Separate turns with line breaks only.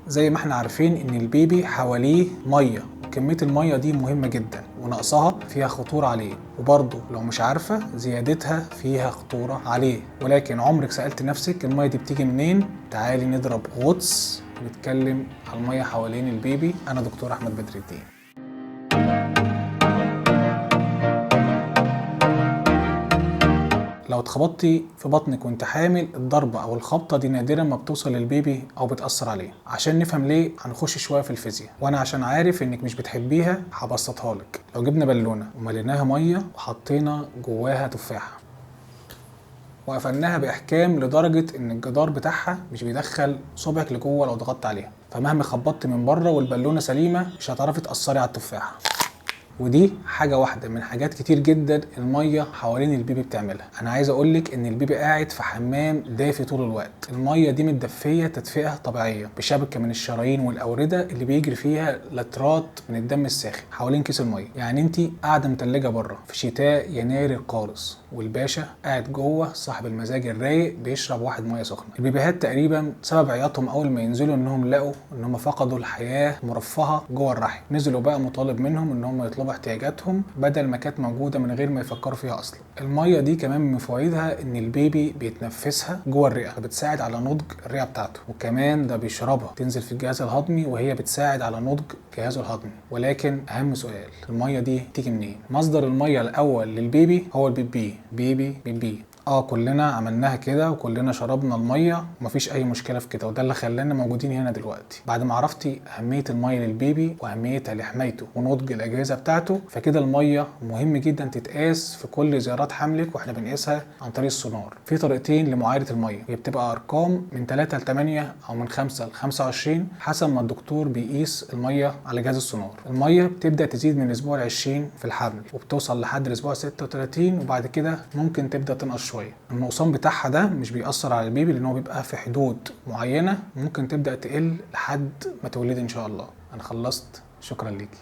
زي ما احنا عارفين ان البيبي حواليه ميه، وكميه الميه دي مهمه جدا، ونقصها فيها خطوره عليه، وبرضه لو مش عارفه زيادتها فيها خطوره عليه. ولكن عمرك سالت نفسك الميه دي بتيجي منين؟ تعالي نضرب غطس ونتكلم على الميه حوالين البيبي. انا دكتور احمد بدر الدين. لو اتخبطتي في بطنك وانت حامل، الضربة او الخبطة دي نادرا ما بتوصل للبيبي او بتأثر عليه. عشان نفهم ليه هنخش شوية في الفيزياء، وانا عشان عارف انك مش بتحبيها هبسطها لك. لو جبنا بالونة ومليناها مية وحطينا جواها تفاحة وقفلناها باحكام لدرجة ان الجدار بتاعها مش بيدخل صبعك لجوه لو ضغطت عليها، فمهما خبطت من بره والبالونة سليمة مش هتعرفي تأثري على التفاحة. ودي حاجة واحدة من حاجات كتير جدا المية حوالين البيبي بتعملها. انا عايز اقولك ان البيبي قاعد في حمام دافي طول الوقت. المية دي متدفية تدفئة طبيعية بشبكة من الشرايين والأوردة اللي بيجري فيها لترات من الدم الساخن حوالين كيس المية. يعني انت قاعدة متلجة بره في شتاء يناير القارص، والباشا قاعد جوه صاحب المزاج الرايق بيشرب واحد مية سخنة. البيبيهات تقريبا سبب عياطهم اول ما ينزلوا انهم لقوا انهم فقدوا الحياة مرفهة جوه الرحم، نزلوا بقى مطالب منهم انهم يطلبوا احتياجاتهم بدل ما كانت موجودة من غير ما يفكروا فيها اصلا. المية دي كمان من فوائدها ان البيبي بيتنفسها جوه الرئة، فبتساعد على نضج الرئة بتاعته، وكمان ده بيشربها تنزل في الجهاز الهضمي وهي بتساعد على نضج جهازه الهضمي. ولكن اهم سؤال، المية دي تيجي منين؟ مصدر المية الاول للبيبي هو البيبي. بيبي كلنا عملناها كده وكلنا شربنا الميه ومفيش اي مشكله في كده، وده اللي خلانا موجودين هنا دلوقتي. بعد ما عرفتي اهميه الميه للبيبي واهميتها لحمايته ونضج الاجهزه بتاعته، فكده الميه مهم جدا تتقاس في كل زيارات حملك، واحنا بنقيسها عن طريق السونار. في طريقتين لمعايره الميه، هي بتبقى ارقام من 3 ل 8 او من 5 ل 25 حسب ما الدكتور بيقيس الميه على جهاز السونار. الميه بتبدا تزيد من الاسبوع 20 في الحمل وبتوصل لحد الاسبوع 36، وبعد كده ممكن تبدا تنقص شويه. النقصان بتاعها ده مش بيأثر على البيبي لان هو بيبقى في حدود معينه، ممكن تبدا تقل لحد ما تولدي ان شاء الله. انا خلصت، شكرا ليكي.